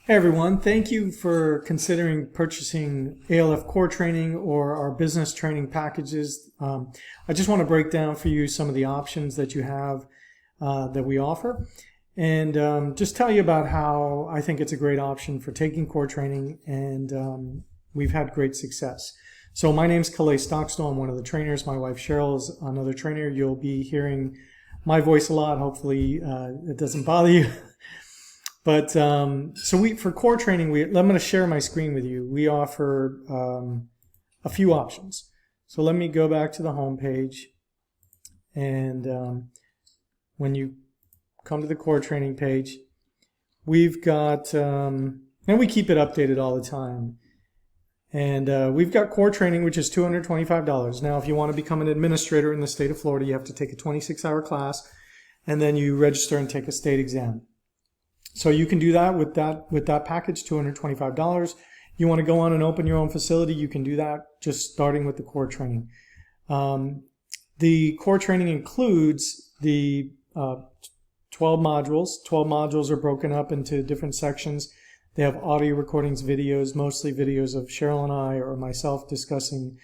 Hey everyone, thank you for considering purchasing ALF Core Training or our business training packages. I just want to break down for you some of the options that you have that we offer, and just tell you about how I think it's a great option for taking core training, and we've had great success. So my name's Calais Stockstill. I'm one of the trainers. My wife Cheryl is another trainer. You'll be hearing my voice a lot. Hopefully it doesn't bother you. But for core training, I'm going to share my screen with you. We offer a few options. So let me go back to the home page, and when you come to the core training page, we've got and we keep it updated all the time. And we've got core training, which is $225. Now, if you want to become an administrator in the state of Florida, you have to take a 26-hour class, and then you register and take a state exam. So you can do that with that package, $225. You want to go on and open your own facility, you can do that just starting with the core training. The core training includes the 12 modules. 12 modules are broken up into different sections. They have audio recordings, videos, mostly videos of Cheryl and I or myself discussing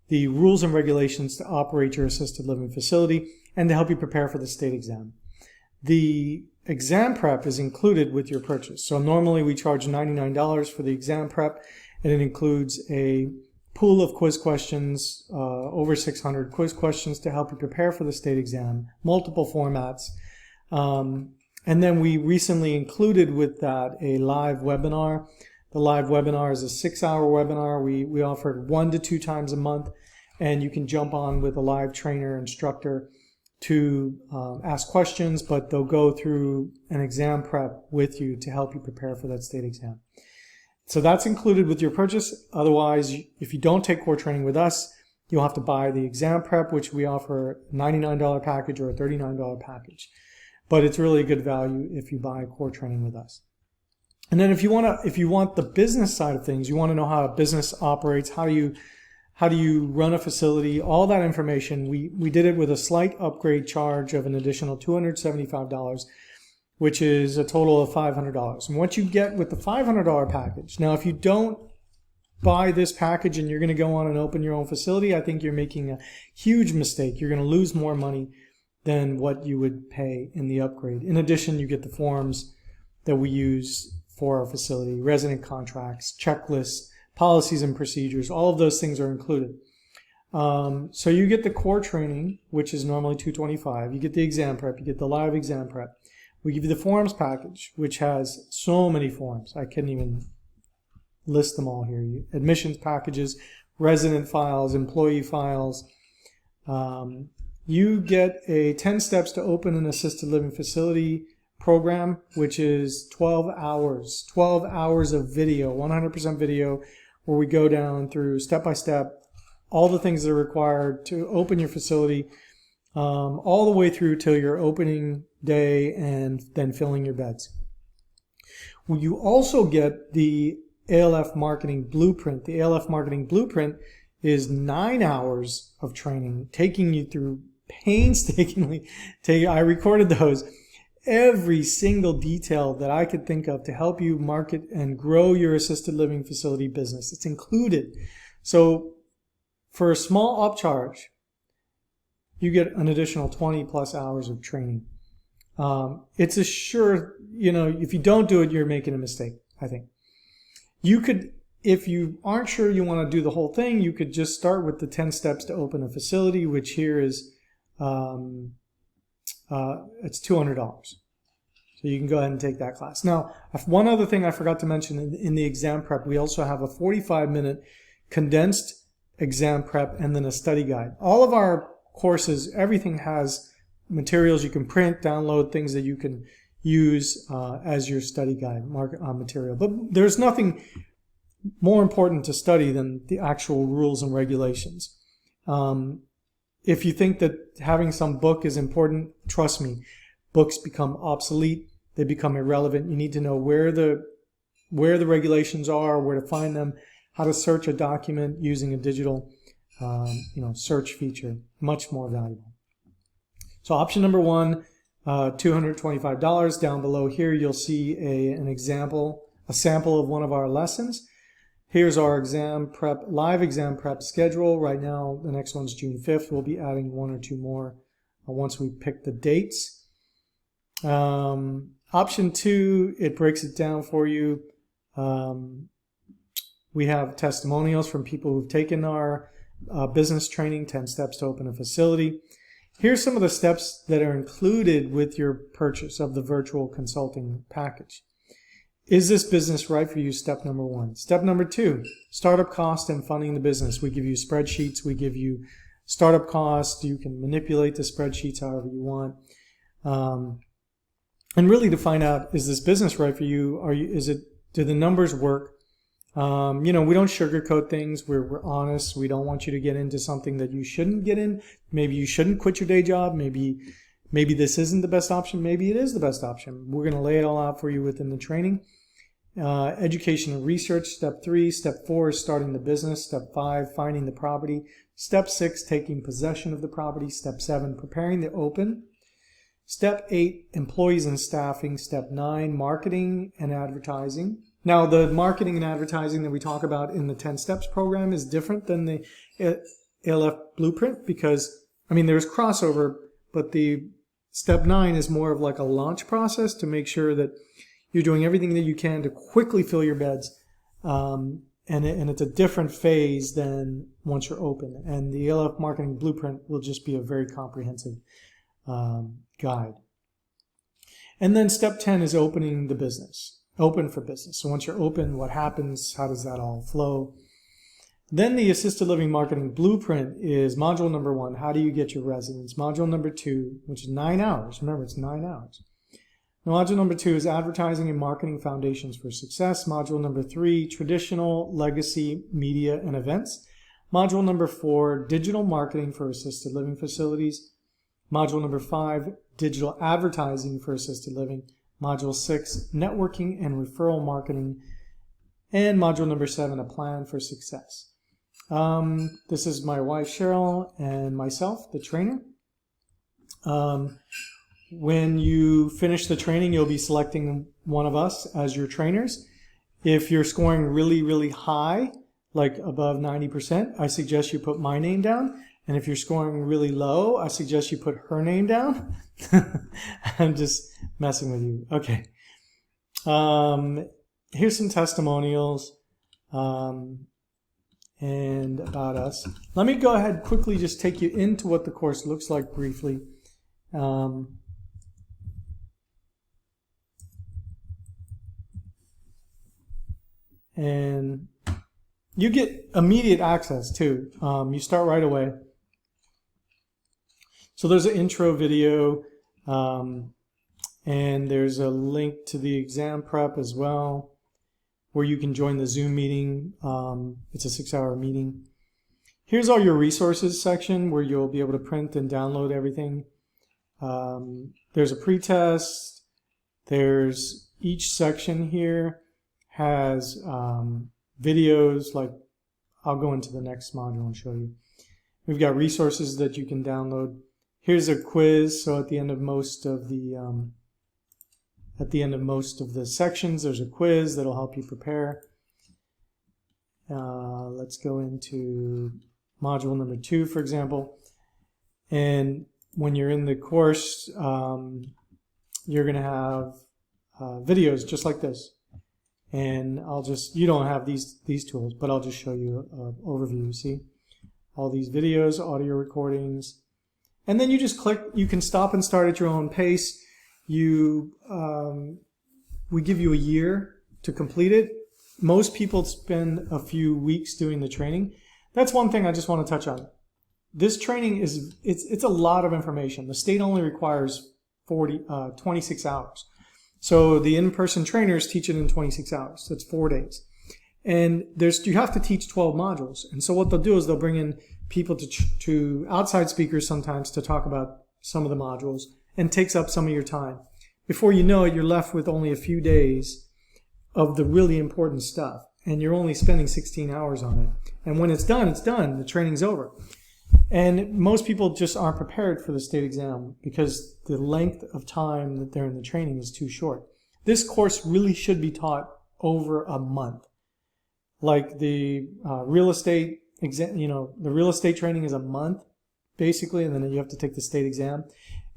the rules and regulations to operate your assisted living facility and to help you prepare for the state exam. The exam prep is included with your purchase. So normally we charge $99 for the exam prep, and it includes a pool of quiz questions, over 600 quiz questions to help you prepare for the state exam, multiple formats. And then we recently included with that a live webinar. The live webinar is a 6-hour webinar. We offer it 1 to 2 times a month, and you can jump on with a live trainer instructor to ask questions, but they'll go through an exam prep with you to help you prepare for that state exam. So that's included with your purchase. Otherwise, if you don't take core training with us, you'll have to buy the exam prep, which we offer a $99 package or a $39 package. But it's really a good value if you buy core training with us. And then if you want the business side of things, you want to know how a business operates, how do you run a facility, all that information, we did it with a slight upgrade charge of an additional $275, which is a total of $500. And what you get with the $500 package, now if you don't buy this package and you're going to go on and open your own facility, I think you're making a huge mistake. You're going to lose more money than what you would pay in the upgrade. In addition, you get the forms that we use for our facility, resident contracts, checklists, policies and procedures, all of those things are included. So you get the core training, which is normally $225. You get the exam prep, you get the live exam prep. We give you the forms package, which has so many forms. I couldn't even list them all here. Admissions packages, resident files, employee files. You get a 10 steps to open an assisted living facility program, which is 12 hours of video, 100% video, where we go down through step by step all the things that are required to open your facility, all the way through till your opening day and then filling your beds. Well, you also get the ALF Marketing Blueprint. The ALF Marketing Blueprint is 9 hours of training, taking you through painstakingly. I recorded those. Every single detail that I could think of to help you market and grow your assisted living facility business. It's included. So for a small upcharge, you get an additional 20 plus hours of training. It's a sure, if you don't do it, you're making a mistake, I think. You could, if you aren't sure you want to do the whole thing, you could just start with the 10 steps to open a facility, which here is it's $200. So you can go ahead and take that class. Now, one other thing I forgot to mention in the exam prep, we also have a 45-minute condensed exam prep and then a study guide. All of our courses, everything has materials you can print, download, things that you can use as your study guide material. But there's nothing more important to study than the actual rules and regulations. If you think that having some book is important, trust me, books become obsolete. They become irrelevant. You need to know where the regulations are, where to find them, how to search a document using a digital search feature. Much more valuable. So option number one, $225. Down below here, you'll see an example a sample of one of our lessons. Here's our exam prep, live exam prep schedule. Right now, the next one's June 5th. We'll be adding 1 or 2 more once we pick the dates. Option 2, it breaks it down for you. We have testimonials from people who've taken our business training, 10 steps to open a facility. Here's some of the steps that are included with your purchase of the virtual consulting package. Is this business right for you? Step number 1. Step number 2, startup cost and funding the business. We give you spreadsheets. We give you startup costs. You can manipulate the spreadsheets however you want. And really to find out, is this business right for you? Do the numbers work? We don't sugarcoat things. We're honest. We don't want you to get into something that you shouldn't get in. Maybe you shouldn't quit your day job. Maybe this isn't the best option. Maybe it is the best option. We're going to lay it all out for you within the training. Education and research, step 3. Step 4 is starting the business. Step 5, finding the property. Step 6, taking possession of the property. Step 7, preparing to open. Step 8, employees and staffing. Step 9, marketing and advertising. Now, the marketing and advertising that we talk about in the 10 Steps program is different than the ALF Blueprint because, there's crossover, but the Step 9 is more of like a launch process to make sure that you're doing everything that you can to quickly fill your beds. And it's a different phase than once you're open. And the ALF Marketing Blueprint will just be a very comprehensive guide. And then Step 10 is opening the business. Open for business. So once you're open, what happens? How does that all flow? Then the Assisted Living Marketing Blueprint is module number 1. How do you get your residents? Module number 2, which is 9 hours. Remember, it's 9 hours. Module number 2 is Advertising and Marketing Foundations for Success. Module number 3, Traditional, Legacy, Media, and Events. Module number 4, Digital Marketing for Assisted Living Facilities. Module number 5, Digital Advertising for Assisted Living. Module 6, Networking and Referral Marketing. And module number 7, A Plan for Success. This is my wife, Cheryl, and myself, the trainer. When you finish the training, you'll be selecting one of us as your trainers. If you're scoring really, really high, like above 90%, I suggest you put my name down. And if you're scoring really low, I suggest you put her name down. I'm just messing with you. Okay. Here's some testimonials and about us. Let me go ahead quickly just take you into what the course looks like briefly. And you get immediate access too. You start right away. So there's an intro video, and there's a link to the exam prep as well, where you can join the Zoom meeting. It's a 6-hour meeting. Here's all your resources section where you'll be able to print and download everything. There's a pretest. There's each section here has videos, like I'll go into the next module and show you. We've got resources that you can download. Here's a quiz. So at the end of most of the sections, there's a quiz that'll help you prepare. Let's go into module number 2, for example. And when you're in the course, you're going to have videos just like this. And you don't have these tools, but I'll just show you an overview. See all these videos, audio recordings, and then you just click. You can stop and start at your own pace. We give you a year to complete it. Most people spend a few weeks doing the training. That's one thing I just want to touch on. This training it's a lot of information. The state only requires 26 hours. So the in-person trainers teach it in 26 hours. That's 4 days. And you have to teach 12 modules. And so what they'll do is they'll bring in people to outside speakers sometimes to talk about some of the modules, and takes up some of your time. Before you know it, you're left with only a few days of the really important stuff. And you're only spending 16 hours on it. And when it's done, it's done. The training's over. And most people just aren't prepared for the state exam because the length of time that they're in the training is too short. This course really should be taught over a month. Like the real estate exam, the real estate training is a month basically, and then you have to take the state exam.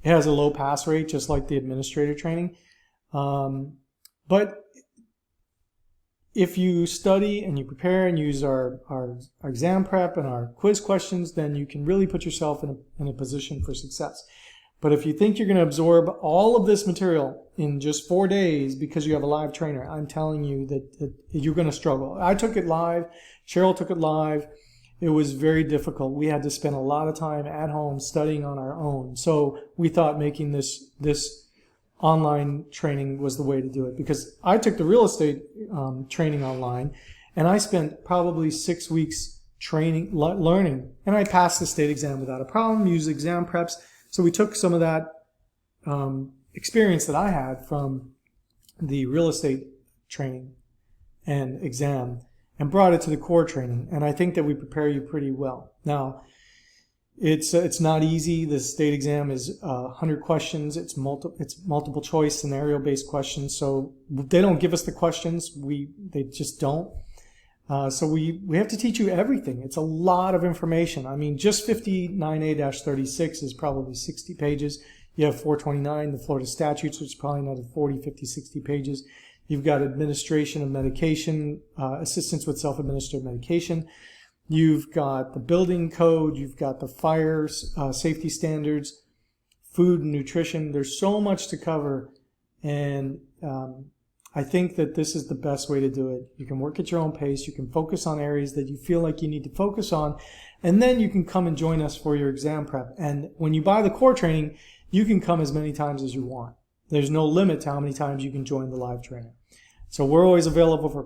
It has a low pass rate, just like the administrator training. But if you study and you prepare and use our exam prep and our quiz questions, then you can really put yourself in a position for success. But if you think you're going to absorb all of this material in just 4 days because you have a live trainer, I'm telling you that you're going to struggle. I took it live. Cheryl took it live. It was very difficult. We had to spend a lot of time at home studying on our own. So we thought making this online training was the way to do it, because I took the real estate training online, and I spent probably 6 weeks training, learning, and I passed the state exam without a problem, used exam preps. So we took some of that experience that I had from the real estate training and exam and brought it to the core training, and I think that we prepare you pretty well. Now, it's not easy. The state exam is 100 questions. It's multiple choice scenario based questions. So they don't give us the questions. They just don't. So we have to teach you everything. It's a lot of information. I mean, just 59A-36 is probably 60 pages. You have 429, the Florida statutes, which is probably another 40, 50, 60 pages. You've got administration of medication, assistance with self-administered medication. You've got the building code. You've got the fire safety standards, food and nutrition. There's so much to cover, and I think that this is the best way to do it. You can work at your own pace. You can focus on areas that you feel like you need to focus on, and then you can come and join us for your exam prep. And when you buy the core training, you can come as many times as you want. There's no limit to how many times you can join the live training. So we're always available for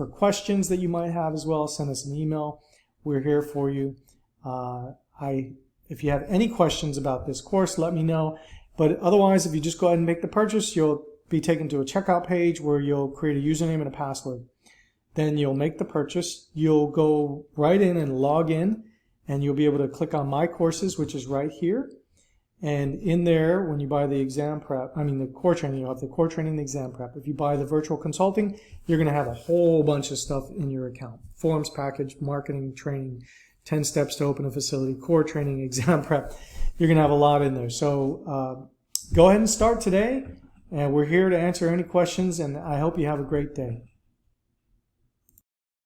questions that you might have as well. Send us an email. We're here for you. If you have any questions about this course, let me know. But otherwise, if you just go ahead and make the purchase, you'll be taken to a checkout page where you'll create a username and a password. Then you'll make the purchase. You'll go right in and log in, and you'll be able to click on My Courses, which is right here. And in there, when you buy the the core training, you'll have the core training and the exam prep. If you buy the virtual consulting, you're going to have a whole bunch of stuff in your account. Forms package, marketing, training, 10 steps to open a facility, core training, exam prep. You're going to have a lot in there. So go ahead and start today. And we're here to answer any questions, and I hope you have a great day.